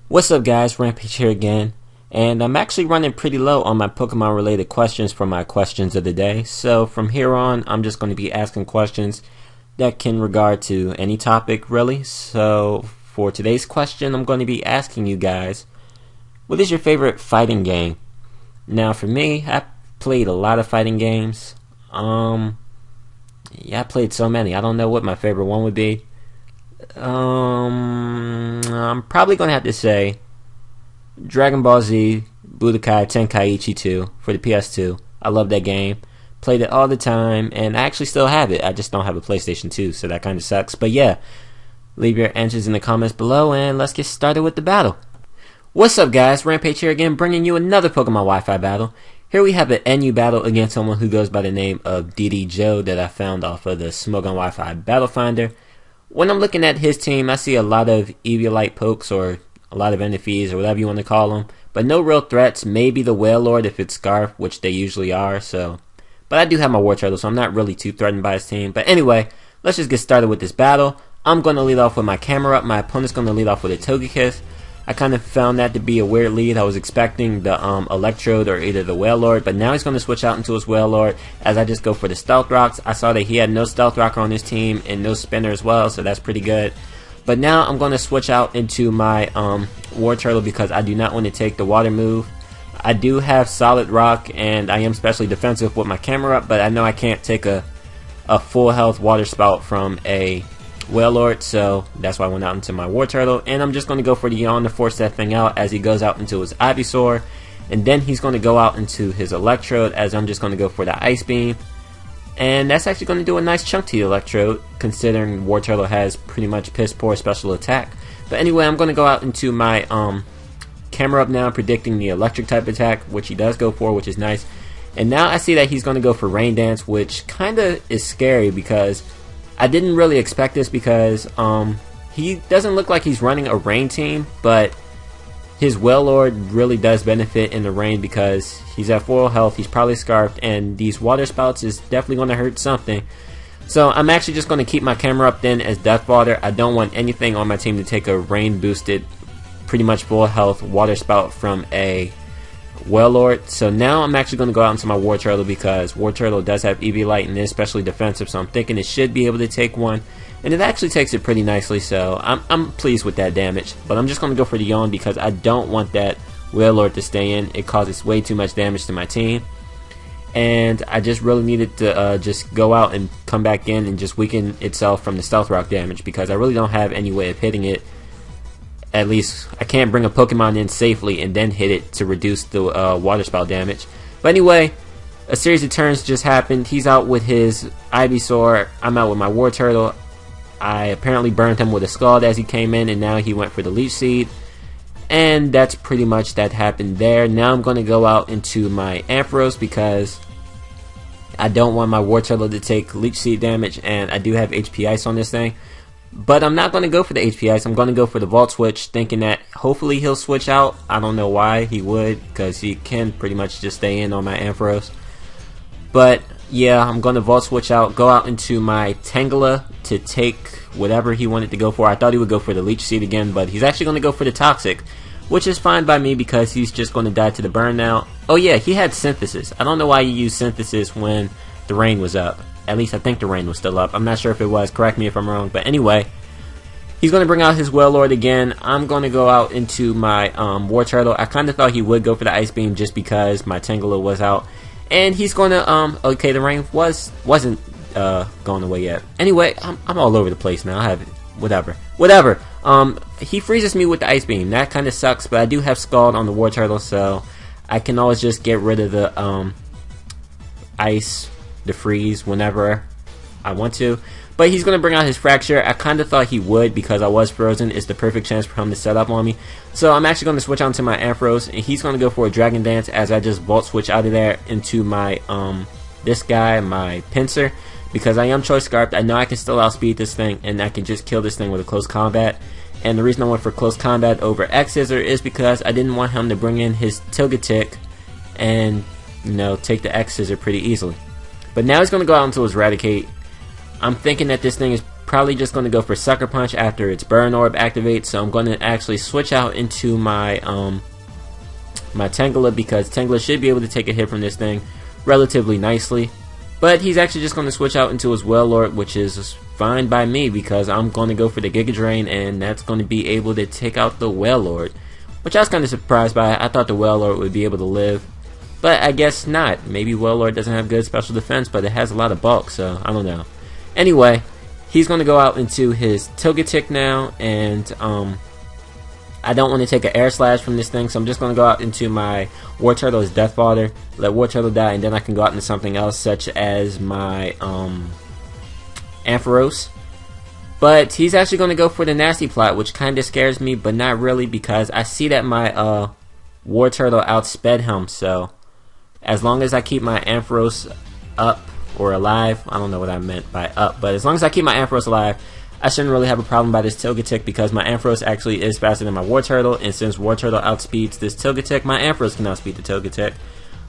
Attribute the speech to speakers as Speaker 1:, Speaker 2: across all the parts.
Speaker 1: What's up guys, Rampage here again, and I'm actually running pretty low on my Pokemon related questions for my questions of the day, so from here on I'm just going to be asking questions that can regard to any topic really. So for today's question I'm going to be asking you guys, what is your favorite fighting game? Now for me, I played a lot of fighting games. I played so many, I don't know what my favorite one would be. I'm probably gonna have to say Dragon Ball Z Budokai Tenkaichi 2 for the PS2. I love that game. Played it all the time, and I actually still have it. I just don't have a PlayStation 2, so that kind of sucks. But yeah, leave your answers in the comments below, and let's get started with the battle. What's up, guys? Rampage here again, bringing you another Pokemon Wi-Fi battle. Here we have an NU battle against someone who goes by the name of DD Joe that I found off of the Smogon Wi-Fi Battle Finder. When I'm looking at his team, I see a lot of Eviolite pokes or a lot of NFEs or whatever you want to call them, but no real threats. Maybe the Wailord if it's Scarf, which they usually are. But I do have my Wartortle, so I'm not really too threatened by his team. But anyway, let's just get started with this battle. I'm going to lead off with my camera up. My opponent's going to lead off with a Togekiss. I kind of found that to be a weird lead. I was expecting the Electrode or either the Wailord, but now he's going to switch out into his Wailord as I just go for the Stealth Rocks. I saw that he had no Stealth Rocker on his team and no Spinner as well, so that's pretty good. But now I'm going to switch out into my Wartortle because I do not want to take the Water move. I do have Solid Rock and I am specially defensive with my camera up, but I know I can't take a full health Water Spout from a Wailord, so that's why I went out into my Wartortle, and I'm just going to go for the Yawn to force that thing out as he goes out into his Ivysaur, and then he's going to go out into his Electrode as I'm just going to go for the Ice Beam, and that's actually going to do a nice chunk to the Electrode considering Wartortle has pretty much piss poor special attack. But anyway, I'm going to go out into my camera up now, predicting the electric type attack, which he does go for, which is nice. And now I see that he's going to go for Rain Dance, which kind of is scary because I didn't really expect this because he doesn't look like he's running a rain team, but his Wailord really does benefit in the rain because he's at full health, he's probably scarfed, and these Water Spouts is definitely going to hurt something. So I'm actually just going to keep my camera up then as Death Water. I don't want anything on my team to take a rain boosted, pretty much full health Water Spout from a Wailord. So now I'm actually going to go out into my Wartortle because Wartortle does have Eviolite and is especially defensive, so I'm thinking it should be able to take one, and it actually takes it pretty nicely, so I'm pleased with that damage. But I'm just going to go for the Yawn because I don't want that Wailord to stay in. It causes way too much damage to my team, and I just really needed to just go out and come back in and just weaken itself from the Stealth Rock damage because I really don't have any way of hitting it. At least I can't bring a Pokemon in safely and then hit it to reduce the Water Spout damage. But anyway, a series of turns just happened. He's out with his Ivysaur. I'm out with my Wartortle. I apparently burned him with a Scald as he came in, and now he went for the Leech Seed. And that's pretty much that happened there. Now I'm going to go out into my Ampharos because I don't want my Wartortle to take Leech Seed damage, and I do have HP Ice on this thing. But I'm not going to go for the HP Ice. I'm going to go for the Volt Switch, thinking that hopefully he'll switch out. I don't know why he would, because he can pretty much just stay in on my Ampharos. But yeah, I'm going to Volt Switch out, go out into my Tangela to take whatever he wanted to go for. I thought he would go for the Leech Seed again, but he's actually going to go for the Toxic, which is fine by me because he's just going to die to the burn now. Oh yeah, he had Synthesis. I don't know why you used Synthesis when the rain was up. At least I think the rain was still up. I'm not sure if it was. Correct me if I'm wrong. But anyway, he's going to bring out his Wailord again. I'm going to go out into my Wartortle. I kind of thought he would go for the Ice Beam just because my Tangela was out. And he's going to, okay, the rain wasn't going away yet. Anyway, I'm all over the place now. I have it. Whatever. He freezes me with the Ice Beam. That kind of sucks, but I do have Scald on the Wartortle, so I can always just get rid of the Ice, the freeze whenever I want to. But he's going to bring out his Fracture. I kind of thought he would because I was frozen. It's the perfect chance for him to set up on me. So I'm actually going to switch on to my Ampharos, and he's going to go for a Dragon Dance as I just Volt Switch out of there into my this guy, my Pinsir, because I am Choice Scarfed. I know I can still outspeed this thing, and I can just kill this thing with a close combat. And the reason I went for close combat over X-Scissor is because I didn't want him to bring in his Togetic and, you know, take the X-Scissor pretty easily. But now he's going to go out into his Eradicate. I'm thinking that this thing is probably just going to go for Sucker Punch after its Burn Orb activates. So I'm going to actually switch out into my my Tangela, because Tangela should be able to take a hit from this thing relatively nicely. But he's actually just going to switch out into his Wailord, which is fine by me because I'm going to go for the Giga Drain, and that's going to be able to take out the Wailord, which I was kind of surprised by. I thought the Wailord would be able to live, but I guess not. Maybe Wailord doesn't have good special defense, but it has a lot of bulk, so I don't know. Anyway, he's going to go out into his Togetic now, and I don't want to take an Air Slash from this thing, so I'm just going to go out into my War Turtle as Death Father, let War Turtle die, and then I can go out into something else, such as my Ampharos. But he's actually going to go for the Nasty Plot, which kind of scares me, but not really, because I see that my War Turtle outsped him, so as long as I keep my Ampharos up, or alive, I don't know what I meant by up, but as long as I keep my Ampharos alive, I shouldn't really have a problem by this Togetic, because my Ampharos actually is faster than my War Turtle, and since War Turtle outspeeds this Togetic, my Ampharos can outspeed the Togetic.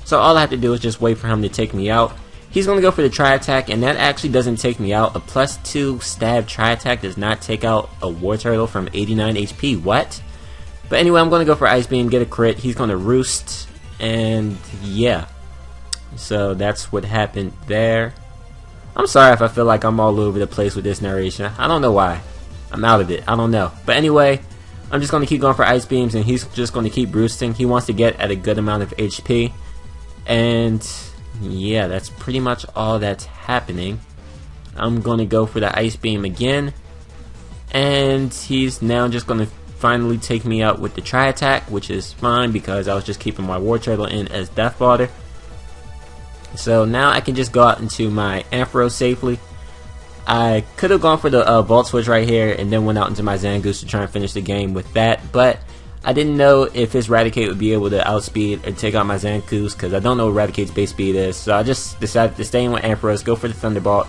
Speaker 1: So all I have to do is just wait for him to take me out. He's going to go for the Tri-Attack, and that actually doesn't take me out. A +2 stab Tri-Attack does not take out a War Turtle from 89 HP. What? But anyway, I'm going to go for Ice Beam, get a crit. He's going to Roost, and yeah. So that's what happened there. I'm sorry if I feel like I'm all over the place with this narration. I don't know why. I'm out of it. I don't know. But anyway, I'm just going to keep going for Ice Beams, and he's just going to keep roosting. He wants to get at a good amount of HP. And yeah, that's pretty much all that's happening. I'm going to go for the Ice Beam again. And he's now just going to finally take me out with the Tri-Attack, which is fine because I was just keeping my War Turtle in as Death Fodder. So now I can just go out into my Ampharos safely. I could have gone for the Volt Switch right here and then went out into my Zangoose to try and finish the game with that, but I didn't know if his Raticate would be able to outspeed and take out my Zangoose, because I don't know what Raticate's base speed is. So I just decided to stay in with Ampharos, go for the Thunderbolt.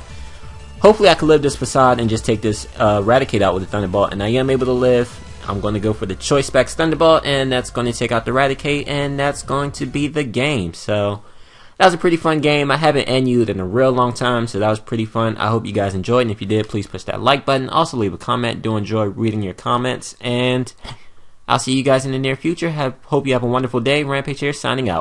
Speaker 1: Hopefully I can live this Facade and just take this Raticate out with the Thunderbolt, and I am able to live. I'm going to go for the Choice Specs Thunderbolt, and that's going to take out the Raticate, and that's going to be the game. So that was a pretty fun game. I haven't NU'd in a real long time, so that was pretty fun. I hope you guys enjoyed, and if you did, please push that like button. Also leave a comment. Do enjoy reading your comments, and I'll see you guys in the near future. Hope you have a wonderful day. Rampage here, signing out.